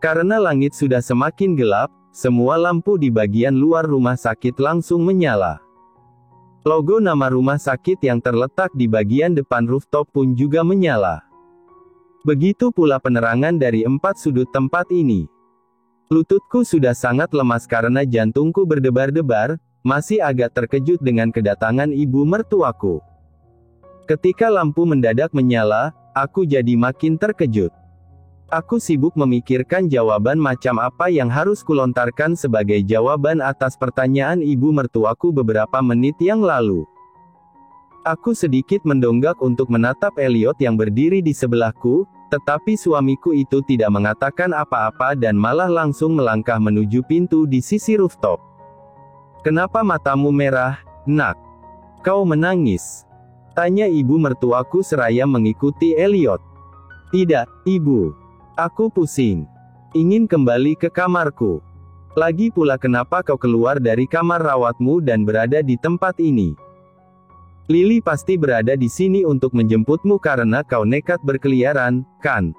Karena langit sudah semakin gelap, semua lampu di bagian luar rumah sakit langsung menyala. Logo nama rumah sakit yang terletak di bagian depan rooftop pun juga menyala. Begitu pula penerangan dari 4 sudut tempat ini. Lututku sudah sangat lemas karena jantungku berdebar-debar, masih agak terkejut dengan kedatangan ibu mertuaku. Ketika lampu mendadak menyala, aku jadi makin terkejut. Aku sibuk memikirkan jawaban macam apa yang harus kulontarkan sebagai jawaban atas pertanyaan ibu mertuaku beberapa menit yang lalu. Aku sedikit mendongak untuk menatap Elliot yang berdiri di sebelahku, tetapi suamiku itu tidak mengatakan apa-apa dan malah langsung melangkah menuju pintu di sisi rooftop. "Kenapa matamu merah, nak? Kau menangis?" tanya ibu mertuaku seraya mengikuti Elliot. "Tidak, ibu. Aku pusing. Ingin kembali ke kamarku. Lagi pula kenapa kau keluar dari kamar rawatmu dan berada di tempat ini? Lily pasti berada di sini untuk menjemputmu karena kau nekat berkeliaran, kan?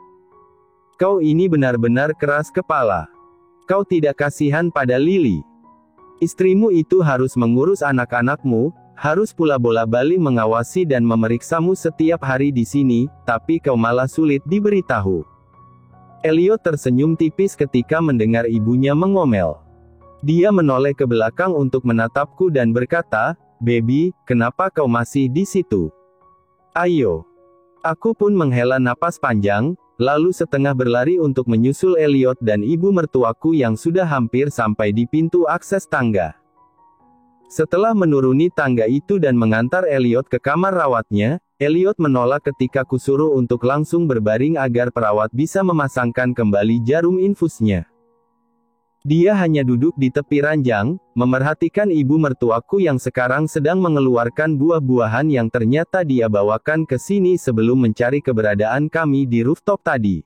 Kau ini benar-benar keras kepala. Kau tidak kasihan pada Lily. Istrimu itu harus mengurus anak-anakmu, harus pula bola-balik mengawasi dan memeriksamu setiap hari di sini, tapi kau malah sulit diberitahu." Elliot tersenyum tipis ketika mendengar ibunya mengomel. Dia menoleh ke belakang untuk menatapku dan berkata, "Baby, kenapa kau masih di situ? Ayo." Aku pun menghela napas panjang, lalu setengah berlari untuk menyusul Elliot dan ibu mertuaku yang sudah hampir sampai di pintu akses tangga. Setelah menuruni tangga itu dan mengantar Elliot ke kamar rawatnya, Elliot menolak ketika kusuruh untuk langsung berbaring agar perawat bisa memasangkan kembali jarum infusnya. Dia hanya duduk di tepi ranjang, memerhatikan ibu mertuaku yang sekarang sedang mengeluarkan buah-buahan yang ternyata dia bawakan ke sini sebelum mencari keberadaan kami di rooftop tadi.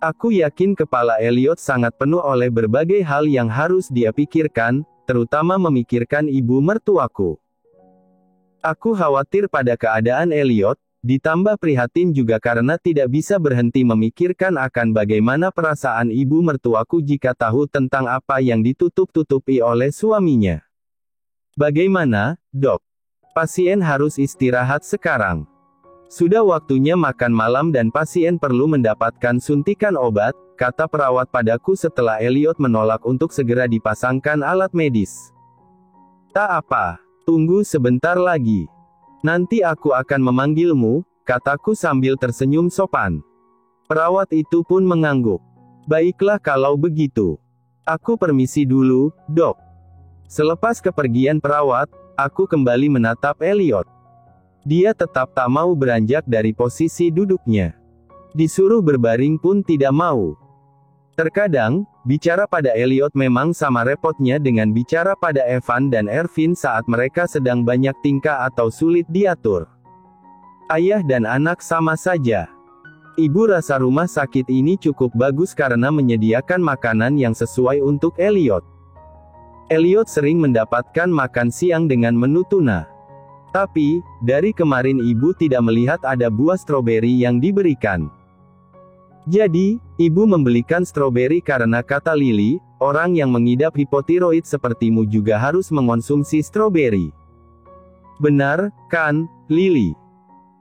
Aku yakin kepala Elliot sangat penuh oleh berbagai hal yang harus dia pikirkan, terutama memikirkan ibu mertuaku. Aku khawatir pada keadaan Elliot, ditambah prihatin juga karena tidak bisa berhenti memikirkan akan bagaimana perasaan ibu mertuaku jika tahu tentang apa yang ditutup-tutupi oleh suaminya. "Bagaimana, dok? Pasien harus istirahat sekarang. Sudah waktunya makan malam dan pasien perlu mendapatkan suntikan obat," kata perawat padaku setelah Elliot menolak untuk segera dipasangkan alat medis. "Tak apa. Tunggu sebentar lagi. Nanti aku akan memanggilmu," kataku sambil tersenyum sopan. Perawat itu pun mengangguk. "Baiklah kalau begitu. Aku permisi dulu, dok." Selepas kepergian perawat, aku kembali menatap Elliot. Dia tetap tak mau beranjak dari posisi duduknya. Disuruh berbaring pun tidak mau. Terkadang, bicara pada Elliot memang sama repotnya dengan bicara pada Evan dan Ervin saat mereka sedang banyak tingkah atau sulit diatur. Ayah dan anak sama saja. Ibu rasa rumah sakit ini cukup bagus karena menyediakan makanan yang sesuai untuk Elliot. Elliot sering mendapatkan makan siang dengan menu tuna. Tapi, dari kemarin ibu tidak melihat ada buah stroberi yang diberikan. Jadi, ibu membelikan stroberi karena kata Lily, orang yang mengidap hipotiroid sepertimu juga harus mengonsumsi stroberi. Benar, kan, Lily?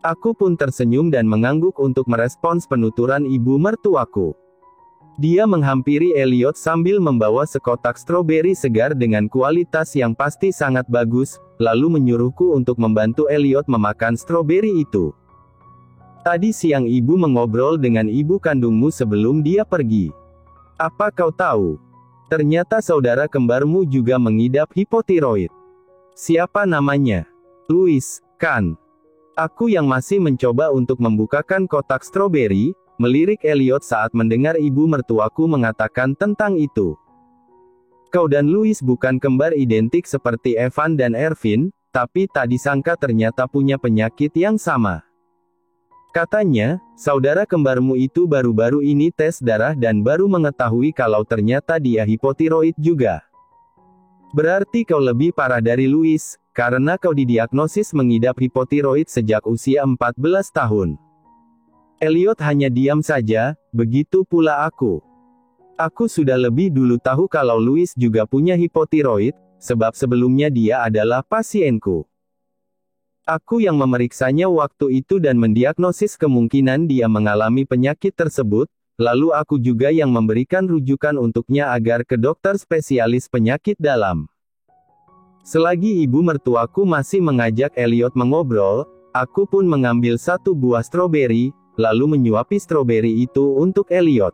Aku pun tersenyum dan mengangguk untuk merespons penuturan ibu mertuaku. Dia menghampiri Elliot sambil membawa sekotak stroberi segar dengan kualitas yang pasti sangat bagus, lalu menyuruhku untuk membantu Elliot memakan stroberi itu. "Tadi siang ibu mengobrol dengan ibu kandungmu sebelum dia pergi. Apa kau tahu? Ternyata saudara kembarmu juga mengidap hipotiroid." "Siapa namanya?" "Louis, kan?" Aku yang masih mencoba untuk membukakan kotak stroberi, melirik Elliot saat mendengar ibu mertuaku mengatakan tentang itu. "Kau dan Louis bukan kembar identik seperti Evan dan Ervin, tapi tak disangka ternyata punya penyakit yang sama. Katanya, saudara kembarmu itu baru-baru ini tes darah dan baru mengetahui kalau ternyata dia hipotiroid juga. Berarti kau lebih parah dari Louis, karena kau didiagnosis mengidap hipotiroid sejak usia 14 tahun. Elliot hanya diam saja, begitu pula aku. Aku sudah lebih dulu tahu kalau Louis juga punya hipotiroid, sebab sebelumnya dia adalah pasienku. Aku yang memeriksanya waktu itu dan mendiagnosis kemungkinan dia mengalami penyakit tersebut, lalu aku juga yang memberikan rujukan untuknya agar ke dokter spesialis penyakit dalam. Selagi ibu mertuaku masih mengajak Elliot mengobrol, aku pun mengambil satu buah stroberi, lalu menyuapi stroberi itu untuk Elliot.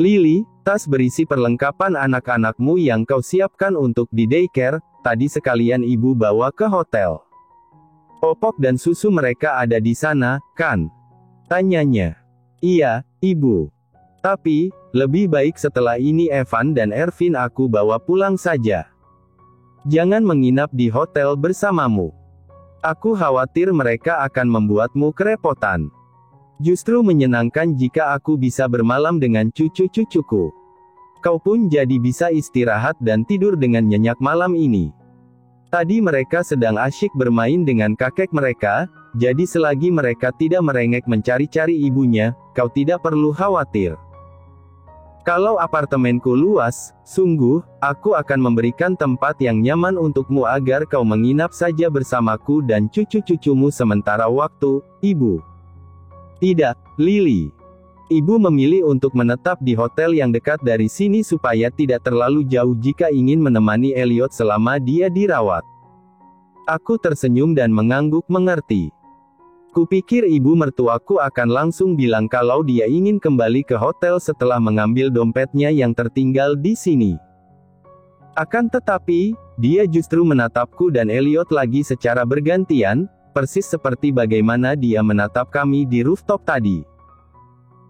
Lily, tas berisi perlengkapan anak-anakmu yang kau siapkan untuk di daycare, tadi sekalian ibu bawa ke hotel. Popok dan susu mereka ada di sana, kan? Tanyanya. Iya, ibu. Tapi, lebih baik setelah ini Evan dan Ervin aku bawa pulang saja. Jangan menginap di hotel bersamamu. Aku khawatir mereka akan membuatmu kerepotan. Justru menyenangkan jika aku bisa bermalam dengan cucu-cucuku. Kau pun jadi bisa istirahat dan tidur dengan nyenyak malam ini. Tadi mereka sedang asyik bermain dengan kakek mereka, jadi selagi mereka tidak merengek mencari-cari ibunya, kau tidak perlu khawatir. Kalau apartemenku luas, sungguh, aku akan memberikan tempat yang nyaman untukmu agar kau menginap saja bersamaku dan cucu-cucumu sementara waktu, ibu. Tidak, Lily. Ibu memilih untuk menetap di hotel yang dekat dari sini supaya tidak terlalu jauh jika ingin menemani Elliot selama dia dirawat. Aku tersenyum dan mengangguk mengerti. Kupikir ibu mertuaku akan langsung bilang kalau dia ingin kembali ke hotel setelah mengambil dompetnya yang tertinggal di sini. Akan tetapi, dia justru menatapku dan Elliot lagi secara bergantian, persis seperti bagaimana dia menatap kami di rooftop tadi.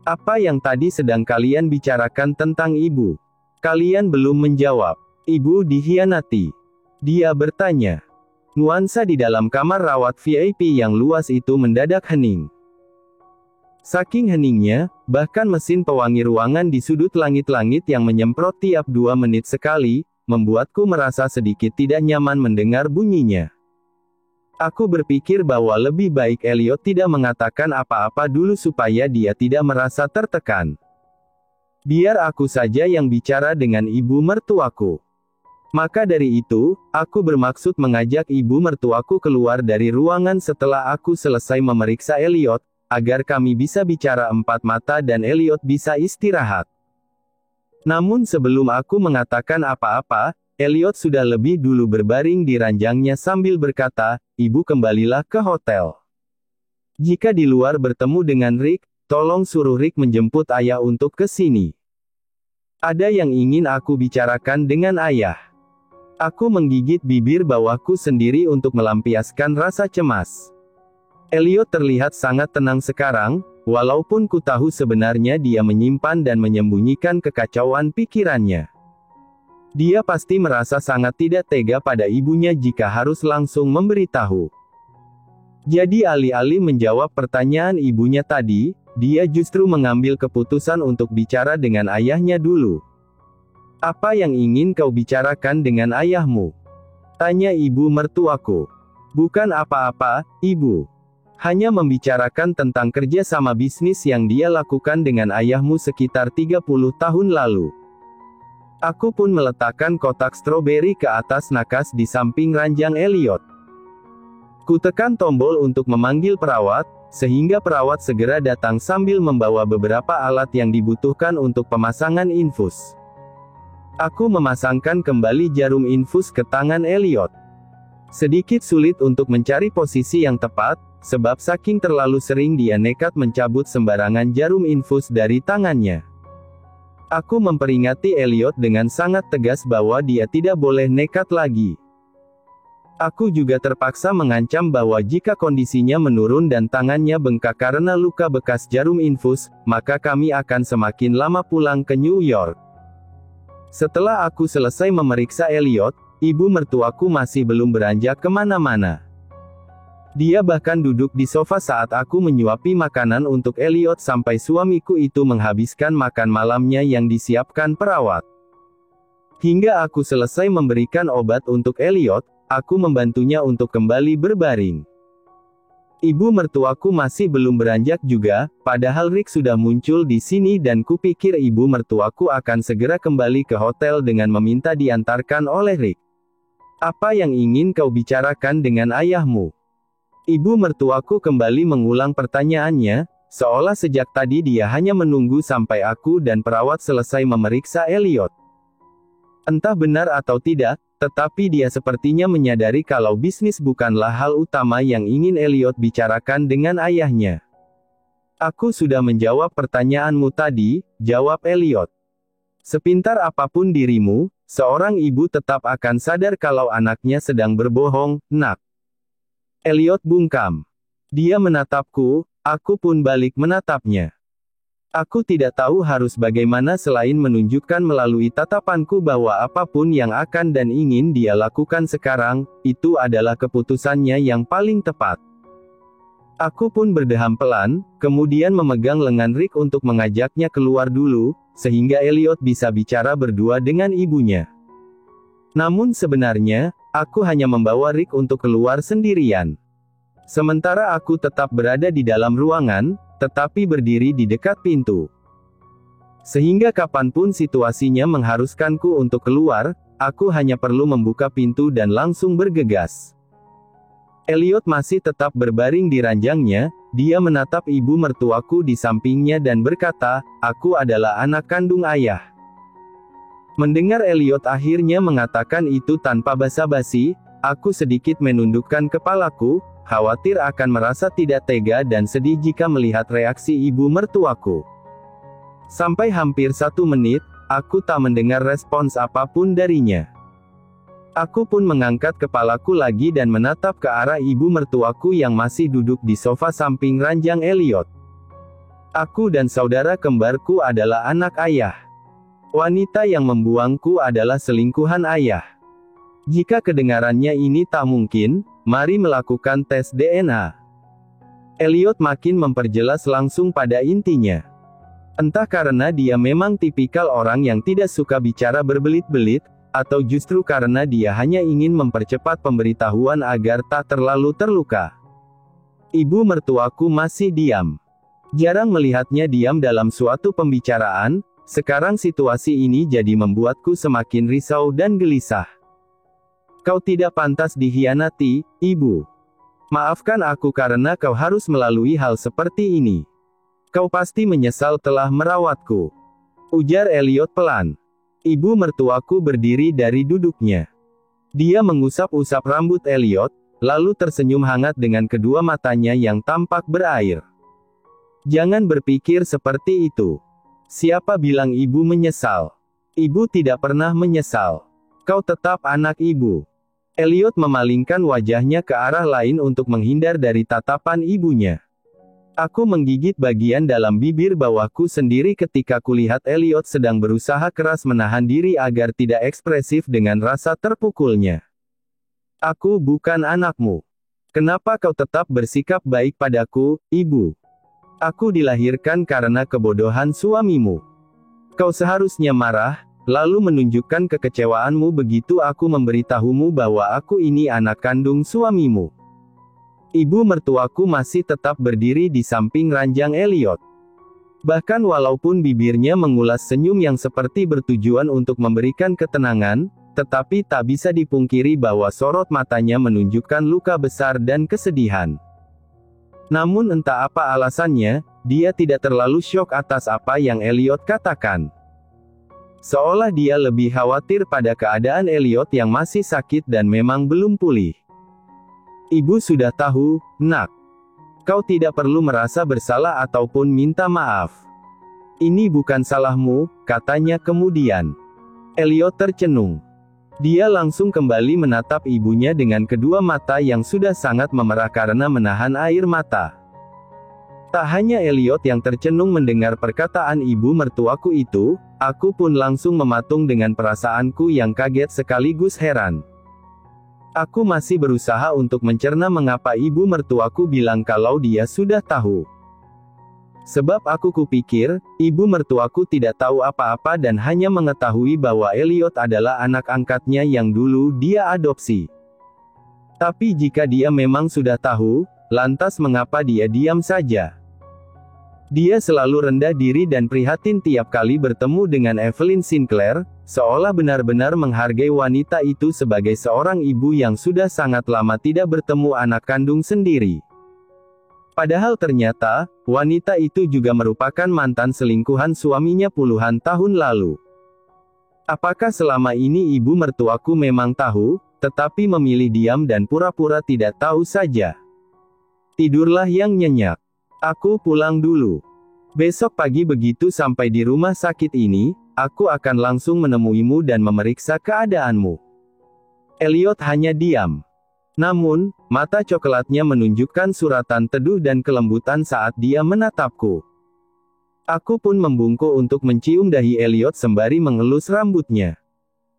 Apa yang tadi sedang kalian bicarakan tentang ibu? Kalian belum menjawab. Ibu dikhianati. Dia bertanya. Nuansa di dalam kamar rawat VIP yang luas itu mendadak hening. Saking heningnya, bahkan mesin pewangi ruangan di sudut langit-langit yang menyemprot tiap 2 menit sekali, membuatku merasa sedikit tidak nyaman mendengar bunyinya. Aku berpikir bahwa lebih baik Elliot tidak mengatakan apa-apa dulu supaya dia tidak merasa tertekan. Biar aku saja yang bicara dengan ibu mertuaku. Maka dari itu, aku bermaksud mengajak ibu mertuaku keluar dari ruangan setelah aku selesai memeriksa Elliot, agar kami bisa bicara 4 mata dan Elliot bisa istirahat. Namun sebelum aku mengatakan apa-apa, Elliot sudah lebih dulu berbaring di ranjangnya sambil berkata, "Ibu kembalilah ke hotel. Jika di luar bertemu dengan Rick, tolong suruh Rick menjemput ayah untuk ke sini. Ada yang ingin aku bicarakan dengan ayah." Aku menggigit bibir bawahku sendiri untuk melampiaskan rasa cemas. Elliot terlihat sangat tenang sekarang, walaupun ku tahu sebenarnya dia menyimpan dan menyembunyikan kekacauan pikirannya. Dia pasti merasa sangat tidak tega pada ibunya jika harus langsung memberitahu. Jadi alih-alih menjawab pertanyaan ibunya tadi, dia justru mengambil keputusan untuk bicara dengan ayahnya dulu. "Apa yang ingin kau bicarakan dengan ayahmu?" tanya ibu mertuaku. "Bukan apa-apa, ibu. Hanya membicarakan tentang kerja sama bisnis yang dia lakukan dengan ayahmu sekitar 30 tahun lalu." Aku pun meletakkan kotak stroberi ke atas nakas di samping ranjang Elliot. Ku tekan tombol untuk memanggil perawat, sehingga perawat segera datang sambil membawa beberapa alat yang dibutuhkan untuk pemasangan infus. Aku memasangkan kembali jarum infus ke tangan Elliot. Sedikit sulit untuk mencari posisi yang tepat, sebab saking terlalu sering dia nekat mencabut sembarangan jarum infus dari tangannya. Aku memperingati Elliot dengan sangat tegas bahwa dia tidak boleh nekat lagi. Aku juga terpaksa mengancam bahwa jika kondisinya menurun dan tangannya bengkak karena luka bekas jarum infus, maka kami akan semakin lama pulang ke New York. Setelah aku selesai memeriksa Elliot, ibu mertuaku masih belum beranjak kemana-mana. Dia bahkan duduk di sofa saat aku menyuapi makanan untuk Elliot sampai suamiku itu menghabiskan makan malamnya yang disiapkan perawat. Hingga aku selesai memberikan obat untuk Elliot, aku membantunya untuk kembali berbaring. Ibu mertuaku masih belum beranjak juga, padahal Rick sudah muncul di sini dan kupikir ibu mertuaku akan segera kembali ke hotel dengan meminta diantarkan oleh Rick. Apa yang ingin kau bicarakan dengan ayahmu? Ibu mertuaku kembali mengulang pertanyaannya, seolah sejak tadi dia hanya menunggu sampai aku dan perawat selesai memeriksa Elliot. Entah benar atau tidak, tetapi dia sepertinya menyadari kalau bisnis bukanlah hal utama yang ingin Elliot bicarakan dengan ayahnya. Aku sudah menjawab pertanyaanmu tadi, jawab Elliot. Sepintar apapun dirimu, seorang ibu tetap akan sadar kalau anaknya sedang berbohong, nak. Elliot bungkam. Dia menatapku, aku pun balik menatapnya. Aku tidak tahu harus bagaimana selain menunjukkan melalui tatapanku bahwa apapun yang akan dan ingin dia lakukan sekarang, itu adalah keputusannya yang paling tepat. Aku pun berdeham pelan, kemudian memegang lengan Rick untuk mengajaknya keluar dulu, sehingga Elliot bisa bicara berdua dengan ibunya. Namun sebenarnya, aku hanya membawa Rick untuk keluar sendirian. Sementara aku tetap berada di dalam ruangan, tetapi berdiri di dekat pintu. Sehingga kapanpun situasinya mengharuskanku untuk keluar, aku hanya perlu membuka pintu dan langsung bergegas. Elliot masih tetap berbaring di ranjangnya, dia menatap ibu mertuaku di sampingnya dan berkata, aku adalah anak kandung ayah. Mendengar Elliot akhirnya mengatakan itu tanpa basa-basi, aku sedikit menundukkan kepalaku, khawatir akan merasa tidak tega dan sedih jika melihat reaksi ibu mertuaku. Sampai hampir 1 menit, aku tak mendengar respons apapun darinya. Aku pun mengangkat kepalaku lagi dan menatap ke arah ibu mertuaku yang masih duduk di sofa samping ranjang Elliot. Aku dan saudara kembarku adalah anak ayah. Wanita yang membuangku adalah selingkuhan ayah. Jika kedengarannya ini tak mungkin, mari melakukan tes DNA. Elliot makin memperjelas langsung pada intinya. Entah karena dia memang tipikal orang yang tidak suka bicara berbelit-belit, atau justru karena dia hanya ingin mempercepat pemberitahuan agar tak terlalu terluka. Ibu mertuaku masih diam. Jarang melihatnya diam dalam suatu pembicaraan, sekarang situasi ini jadi membuatku semakin risau dan gelisah. Kau tidak pantas dikhianati, ibu. Maafkan aku karena kau harus melalui hal seperti ini. Kau pasti menyesal telah merawatku. Ujar Elliot pelan. Ibu mertuaku berdiri dari duduknya. Dia mengusap-usap rambut Elliot, lalu tersenyum hangat dengan kedua matanya yang tampak berair. Jangan berpikir seperti itu. Siapa bilang ibu menyesal? Ibu tidak pernah menyesal. Kau tetap anak ibu. Elliot memalingkan wajahnya ke arah lain untuk menghindar dari tatapan ibunya. Aku menggigit bagian dalam bibir bawahku sendiri ketika kulihat Elliot sedang berusaha keras menahan diri agar tidak ekspresif dengan rasa terpukulnya. Aku bukan anakmu. Kenapa kau tetap bersikap baik padaku, ibu? Aku dilahirkan karena kebodohan suamimu. Kau seharusnya marah, lalu menunjukkan kekecewaanmu begitu aku memberitahumu bahwa aku ini anak kandung suamimu. Ibu mertuaku masih tetap berdiri di samping ranjang Elliot. Bahkan walaupun bibirnya mengulas senyum yang seperti bertujuan untuk memberikan ketenangan, tetapi tak bisa dipungkiri bahwa sorot matanya menunjukkan luka besar dan kesedihan. Namun entah apa alasannya, dia tidak terlalu syok atas apa yang Elliot katakan. Seolah dia lebih khawatir pada keadaan Elliot yang masih sakit dan memang belum pulih. Ibu sudah tahu, nak. Kau tidak perlu merasa bersalah ataupun minta maaf. Ini bukan salahmu, katanya kemudian. Elliot tercenung. Dia langsung kembali menatap ibunya dengan kedua mata yang sudah sangat memerah karena menahan air mata. Tak hanya Elliot yang tercenung mendengar perkataan ibu mertuaku itu, aku pun langsung mematung dengan perasaanku yang kaget sekaligus heran. Aku masih berusaha untuk mencerna mengapa ibu mertuaku bilang kalau dia sudah tahu. Sebab aku kupikir, ibu mertuaku tidak tahu apa-apa dan hanya mengetahui bahwa Elliot adalah anak angkatnya yang dulu dia adopsi. Tapi jika dia memang sudah tahu, lantas mengapa dia diam saja? Dia selalu rendah diri dan prihatin tiap kali bertemu dengan Evelyn Sinclair, seolah benar-benar menghargai wanita itu sebagai seorang ibu yang sudah sangat lama tidak bertemu anak kandung sendiri. Padahal ternyata, wanita itu juga merupakan mantan selingkuhan suaminya puluhan tahun lalu. Apakah selama ini ibu mertuaku memang tahu, tetapi memilih diam dan pura-pura tidak tahu saja? Tidurlah yang nyenyak. Aku pulang dulu. Besok pagi begitu sampai di rumah sakit ini, aku akan langsung menemuimu dan memeriksa keadaanmu. Elliot hanya diam. Namun, mata coklatnya menunjukkan suratan teduh dan kelembutan saat dia menatapku. Aku pun membungkuk untuk mencium dahi Elliot sembari mengelus rambutnya.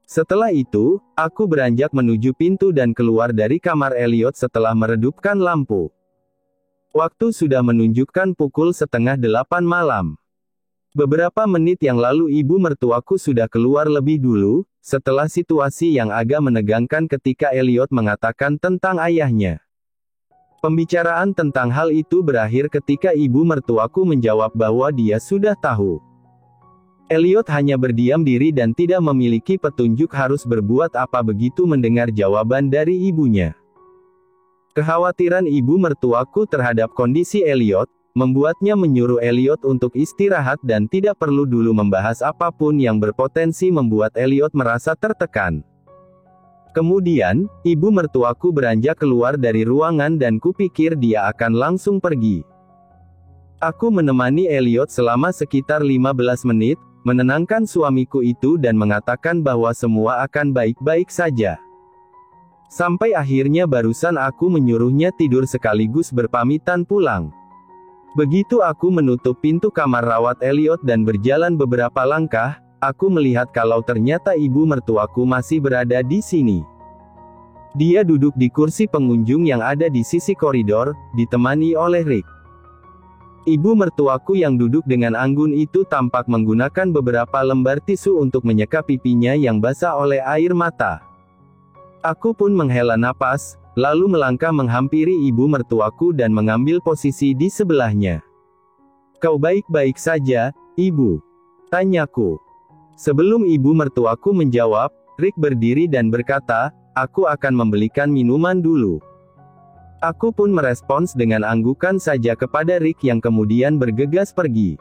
Setelah itu, aku beranjak menuju pintu dan keluar dari kamar Elliot setelah meredupkan lampu. Waktu sudah menunjukkan pukul 7:30 malam. Beberapa menit yang lalu ibu mertuaku sudah keluar lebih dulu, setelah situasi yang agak menegangkan ketika Elliot mengatakan tentang ayahnya. Pembicaraan tentang hal itu berakhir ketika ibu mertuaku menjawab bahwa dia sudah tahu. Elliot hanya berdiam diri dan tidak memiliki petunjuk harus berbuat apa begitu mendengar jawaban dari ibunya. Kekhawatiran ibu mertuaku terhadap kondisi Elliot, membuatnya menyuruh Elliot untuk istirahat dan tidak perlu dulu membahas apapun yang berpotensi membuat Elliot merasa tertekan. Kemudian, ibu mertuaku beranjak keluar dari ruangan dan kupikir dia akan langsung pergi. Aku menemani Elliot selama sekitar 15 menit, menenangkan suamiku itu dan mengatakan bahwa semua akan baik-baik saja. Sampai akhirnya barusan aku menyuruhnya tidur sekaligus berpamitan pulang. Begitu aku menutup pintu kamar rawat Elliot dan berjalan beberapa langkah, aku melihat kalau ternyata ibu mertuaku masih berada di sini. Dia duduk di kursi pengunjung yang ada di sisi koridor, ditemani oleh Rick. Ibu mertuaku yang duduk dengan anggun itu tampak menggunakan beberapa lembar tisu untuk menyeka pipinya yang basah oleh air mata. Aku pun menghela napas, lalu melangkah menghampiri ibu mertuaku dan mengambil posisi di sebelahnya. "Kau baik-baik saja, Ibu?" tanyaku. Sebelum ibu mertuaku menjawab, Rick berdiri dan berkata, "Aku akan membelikan minuman dulu." Aku pun merespons dengan anggukan saja kepada Rick yang kemudian bergegas pergi.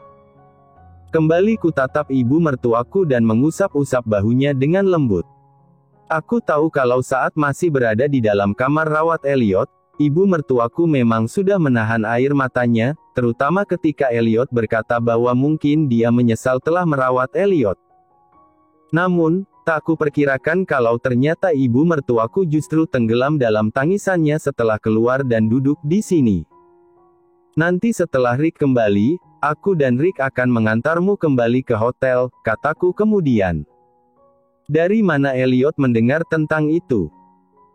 Kembali kutatap ibu mertuaku dan mengusap-usap bahunya dengan lembut. Aku tahu kalau saat masih berada di dalam kamar rawat Elliot, ibu mertuaku memang sudah menahan air matanya, terutama ketika Elliot berkata bahwa mungkin dia menyesal telah merawat Elliot. Namun, tak kuperkirakan kalau ternyata ibu mertuaku justru tenggelam dalam tangisannya setelah keluar dan duduk di sini. "Nanti setelah Rick kembali, aku dan Rick akan mengantarmu kembali ke hotel," kataku kemudian. Dari mana Elliot mendengar tentang itu?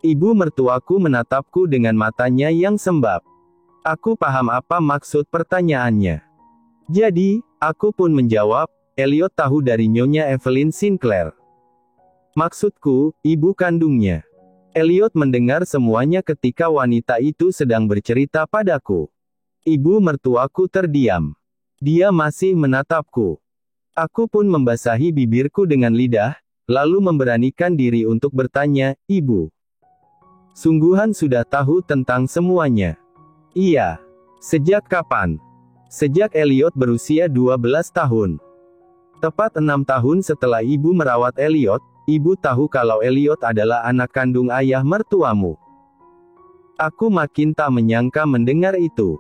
Ibu mertuaku menatapku dengan matanya yang sembab. Aku paham apa maksud pertanyaannya. Jadi, aku pun menjawab, "Elliot tahu dari Nyonya Evelyn Sinclair. Maksudku, ibu kandungnya." Elliot mendengar semuanya ketika wanita itu sedang bercerita padaku. Ibu mertuaku terdiam. Dia masih menatapku. Aku pun membasahi bibirku dengan lidah, lalu memberanikan diri untuk bertanya, "Ibu sungguhan sudah tahu tentang semuanya?" "Iya." "Sejak kapan?" "Sejak Elliot berusia 12 tahun. Tepat 6 tahun setelah ibu merawat Elliot, ibu tahu kalau Elliot adalah anak kandung ayah mertuamu." Aku makin tak menyangka mendengar itu.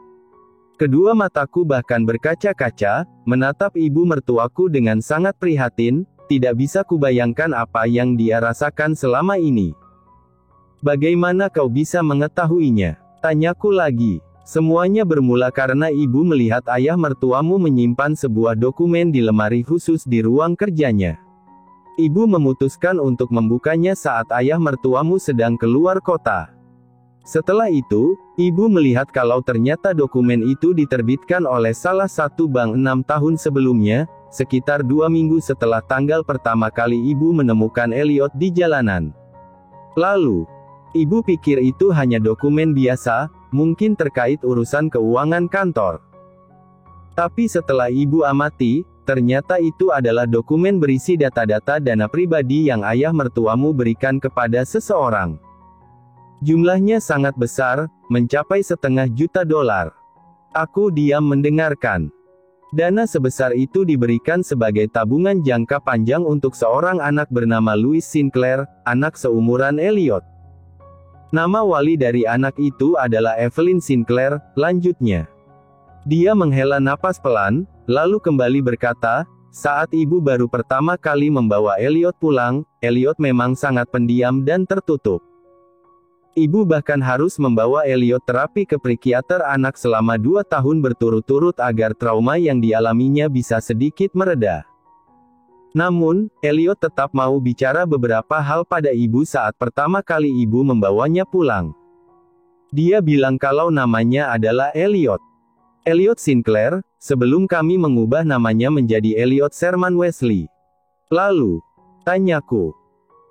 Kedua mataku bahkan berkaca-kaca, menatap ibu mertuaku dengan sangat prihatin. Tidak bisa kubayangkan apa yang dia rasakan selama ini. "Bagaimana kau bisa mengetahuinya?" tanyaku lagi. "Semuanya bermula karena ibu melihat ayah mertuamu menyimpan sebuah dokumen di lemari khusus di ruang kerjanya. Ibu memutuskan untuk membukanya saat ayah mertuamu sedang keluar kota. Setelah itu, ibu melihat kalau ternyata dokumen itu diterbitkan oleh salah satu bank 6 tahun sebelumnya, sekitar 2 minggu setelah tanggal pertama kali ibu menemukan Elliot di jalanan. Lalu, ibu pikir itu hanya dokumen biasa, mungkin terkait urusan keuangan kantor. Tapi setelah ibu amati, ternyata itu adalah dokumen berisi data-data dana pribadi yang ayah mertuamu berikan kepada seseorang. Jumlahnya sangat besar, mencapai $500.000. Aku diam mendengarkan. Dana sebesar itu diberikan sebagai tabungan jangka panjang untuk seorang anak bernama Louis Sinclair, anak seumuran Elliot. Nama wali dari anak itu adalah Evelyn Sinclair, lanjutnya. Dia menghela napas pelan, lalu kembali berkata, saat ibu baru pertama kali membawa Elliot pulang, Elliot memang sangat pendiam dan tertutup. Ibu bahkan harus membawa Elliot terapi ke psikiater anak selama 2 tahun berturut-turut agar trauma yang dialaminya bisa sedikit mereda. Namun, Elliot tetap mau bicara beberapa hal pada ibu saat pertama kali ibu membawanya pulang. Dia bilang kalau namanya adalah Elliot. Elliot Sinclair, sebelum kami mengubah namanya menjadi Elliot Sherman Wesley. Lalu, tanyaku.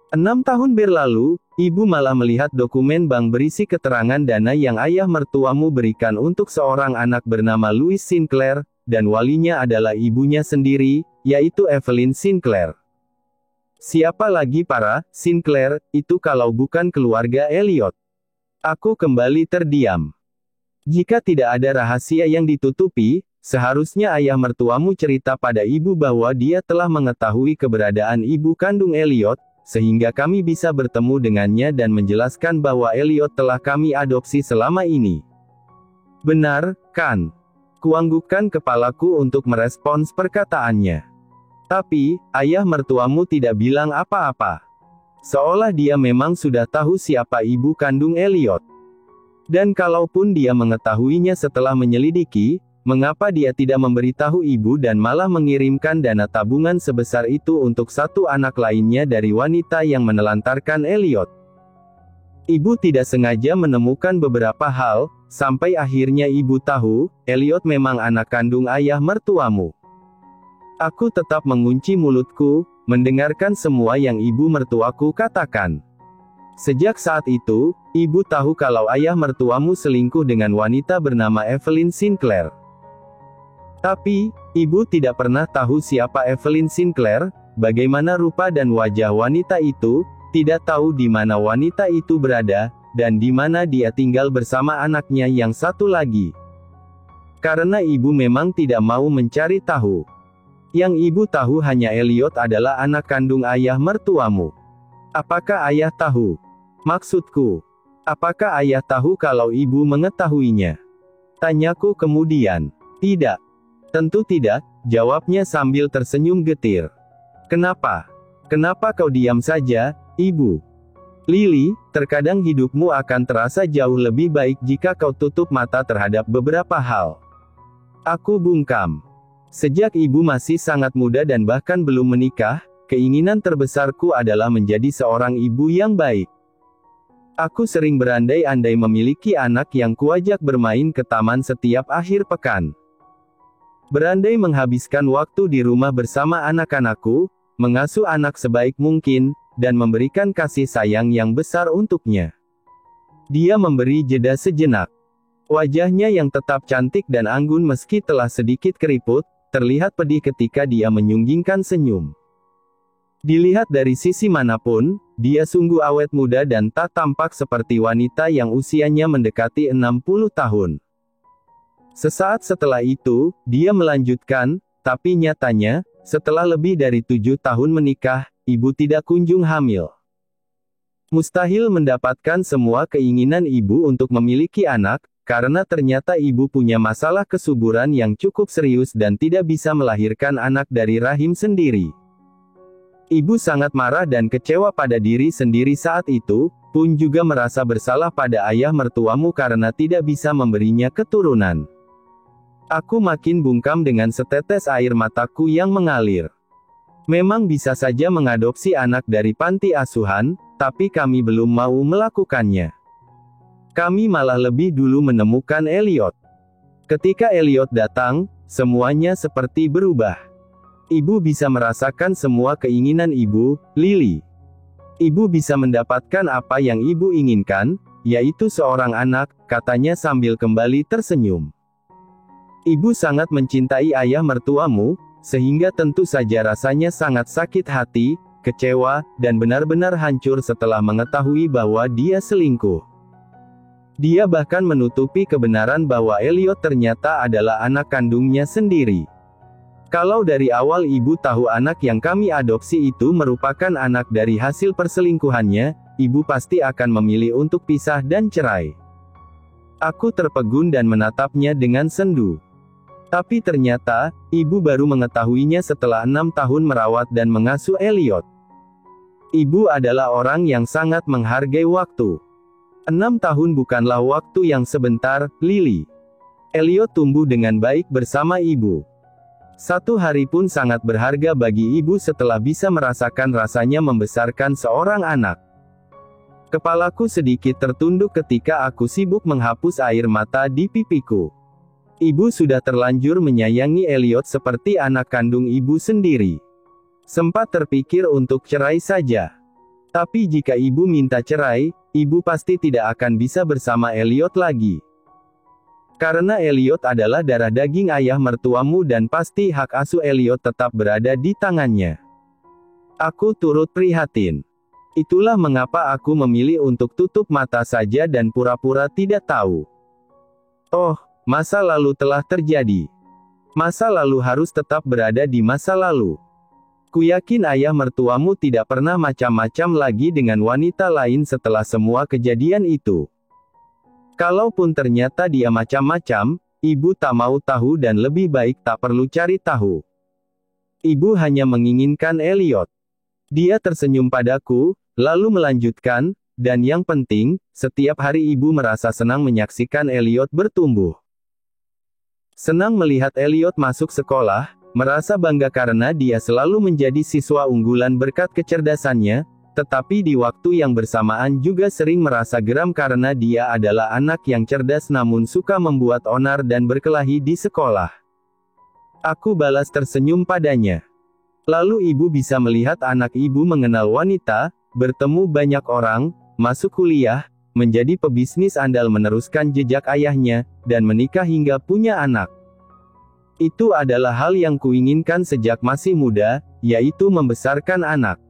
6 tahun berlalu, ibu malah melihat dokumen bank berisi keterangan dana yang ayah mertuamu berikan untuk seorang anak bernama Louis Sinclair, dan walinya adalah ibunya sendiri, yaitu Evelyn Sinclair. Siapa lagi para Sinclair itu kalau bukan keluarga Elliot? Aku kembali terdiam. Jika tidak ada rahasia yang ditutupi, seharusnya ayah mertuamu cerita pada ibu bahwa dia telah mengetahui keberadaan ibu kandung Elliot, sehingga kami bisa bertemu dengannya dan menjelaskan bahwa Elliot telah kami adopsi selama ini. Benar, kan? Kuanggukkan kepalaku untuk merespons perkataannya. Tapi, ayah mertuamu tidak bilang apa-apa. Seolah dia memang sudah tahu siapa ibu kandung Elliot. Dan kalaupun dia mengetahuinya setelah menyelidiki, mengapa dia tidak memberitahu ibu dan malah mengirimkan dana tabungan sebesar itu untuk satu anak lainnya dari wanita yang menelantarkan Elliot? Ibu tidak sengaja menemukan beberapa hal, sampai akhirnya ibu tahu, Elliot memang anak kandung ayah mertuamu. Aku tetap mengunci mulutku, mendengarkan semua yang ibu mertuaku katakan. Sejak saat itu, ibu tahu kalau ayah mertuamu selingkuh dengan wanita bernama Evelyn Sinclair. Tapi, ibu tidak pernah tahu siapa Evelyn Sinclair, bagaimana rupa dan wajah wanita itu, tidak tahu di mana wanita itu berada, dan di mana dia tinggal bersama anaknya yang satu lagi. Karena ibu memang tidak mau mencari tahu. Yang ibu tahu hanya Elliot adalah anak kandung ayah mertuamu. Apakah ayah tahu? Maksudku, apakah ayah tahu kalau ibu mengetahuinya? Tanyaku kemudian. Tidak. Tentu tidak, jawabnya sambil tersenyum getir. Kenapa? Kenapa kau diam saja, ibu? Lily, terkadang hidupmu akan terasa jauh lebih baik jika kau tutup mata terhadap beberapa hal. Aku bungkam. Sejak ibu masih sangat muda dan bahkan belum menikah, keinginan terbesarku adalah menjadi seorang ibu yang baik. Aku sering berandai-andai memiliki anak yang kuajak bermain ke taman setiap akhir pekan. Berandai menghabiskan waktu di rumah bersama anak-anakku, mengasuh anak sebaik mungkin, dan memberikan kasih sayang yang besar untuknya. Dia memberi jeda sejenak. Wajahnya yang tetap cantik dan anggun meski telah sedikit keriput, terlihat pedih ketika dia menyunggingkan senyum. Dilihat dari sisi manapun, dia sungguh awet muda dan tak tampak seperti wanita yang usianya mendekati 60 tahun. Sesaat setelah itu, dia melanjutkan, tapi nyatanya, setelah lebih dari 7 tahun menikah, ibu tidak kunjung hamil. Mustahil mendapatkan semua keinginan ibu untuk memiliki anak, karena ternyata ibu punya masalah kesuburan yang cukup serius dan tidak bisa melahirkan anak dari rahim sendiri. Ibu sangat marah dan kecewa pada diri sendiri saat itu, pun juga merasa bersalah pada ayah mertuamu karena tidak bisa memberinya keturunan. Aku makin bungkam dengan setetes air mataku yang mengalir. Memang bisa saja mengadopsi anak dari panti asuhan, tapi kami belum mau melakukannya. Kami malah lebih dulu menemukan Elliot. Ketika Elliot datang, semuanya seperti berubah. Ibu bisa merasakan semua keinginan ibu, Lily. Ibu bisa mendapatkan apa yang ibu inginkan, yaitu seorang anak, katanya sambil kembali tersenyum. Ibu sangat mencintai ayah mertuamu, sehingga tentu saja rasanya sangat sakit hati, kecewa, dan benar-benar hancur setelah mengetahui bahwa dia selingkuh. Dia bahkan menutupi kebenaran bahwa Elliot ternyata adalah anak kandungnya sendiri. Kalau dari awal ibu tahu anak yang kami adopsi itu merupakan anak dari hasil perselingkuhannya, ibu pasti akan memilih untuk pisah dan cerai. Aku terpegun dan menatapnya dengan sendu. Tapi ternyata, ibu baru mengetahuinya setelah 6 tahun merawat dan mengasuh Elliot. Ibu adalah orang yang sangat menghargai waktu. 6 tahun bukanlah waktu yang sebentar, Lily. Elliot tumbuh dengan baik bersama ibu. Satu hari pun sangat berharga bagi ibu setelah bisa merasakan rasanya membesarkan seorang anak. Kepalaku sedikit tertunduk ketika aku sibuk menghapus air mata di pipiku. Ibu sudah terlanjur menyayangi Elliot seperti anak kandung ibu sendiri. Sempat terpikir untuk cerai saja. Tapi jika ibu minta cerai, ibu pasti tidak akan bisa bersama Elliot lagi. Karena Elliot adalah darah daging ayah mertuamu dan pasti hak asuh Elliot tetap berada di tangannya. Aku turut prihatin. Itulah mengapa aku memilih untuk tutup mata saja dan pura-pura tidak tahu. Oh, masa lalu telah terjadi. Masa lalu harus tetap berada di masa lalu. Kuyakin ayah mertuamu tidak pernah macam-macam lagi dengan wanita lain setelah semua kejadian itu. Kalaupun ternyata dia macam-macam, ibu tak mau tahu dan lebih baik tak perlu cari tahu. Ibu hanya menginginkan Elliot. Dia tersenyum padaku, lalu melanjutkan, dan yang penting, setiap hari ibu merasa senang menyaksikan Elliot bertumbuh. Senang melihat Elliot masuk sekolah, merasa bangga karena dia selalu menjadi siswa unggulan berkat kecerdasannya, tetapi di waktu yang bersamaan juga sering merasa geram karena dia adalah anak yang cerdas namun suka membuat onar dan berkelahi di sekolah. Aku balas tersenyum padanya. Lalu ibu bisa melihat anak ibu mengenal wanita, bertemu banyak orang, masuk kuliah, menjadi pebisnis andal meneruskan jejak ayahnya, dan menikah hingga punya anak. Itu adalah hal yang kuinginkan sejak masih muda, yaitu membesarkan anak.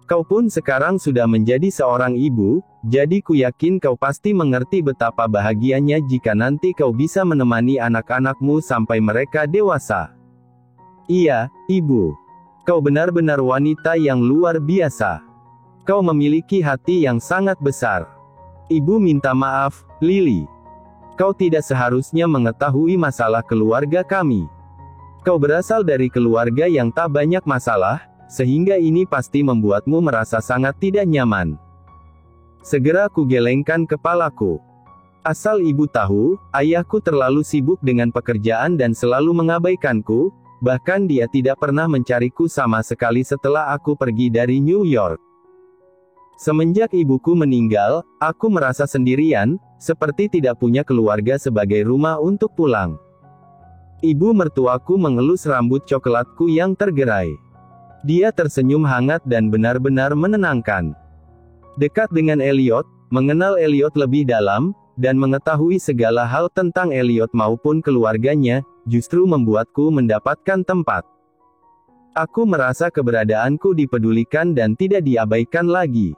Kau pun sekarang sudah menjadi seorang ibu, jadi ku yakin kau pasti mengerti betapa bahagianya jika nanti kau bisa menemani anak-anakmu sampai mereka dewasa. Iya, ibu. Kau benar-benar wanita yang luar biasa. Kau memiliki hati yang sangat besar. Ibu minta maaf, Lily. Kau tidak seharusnya mengetahui masalah keluarga kami. Kau berasal dari keluarga yang tak banyak masalah, sehingga ini pasti membuatmu merasa sangat tidak nyaman. Segera ku gelengkan kepalaku. Asal ibu tahu, ayahku terlalu sibuk dengan pekerjaan dan selalu mengabaikanku, bahkan dia tidak pernah mencariku sama sekali setelah aku pergi dari New York. Semenjak ibuku meninggal, aku merasa sendirian, seperti tidak punya keluarga sebagai rumah untuk pulang. Ibu mertuaku mengelus rambut coklatku yang tergerai. Dia tersenyum hangat dan benar-benar menenangkan. Dekat dengan Elliot, mengenal Elliot lebih dalam, dan mengetahui segala hal tentang Elliot maupun keluarganya, justru membuatku mendapatkan tempat. Aku merasa keberadaanku dipedulikan dan tidak diabaikan lagi.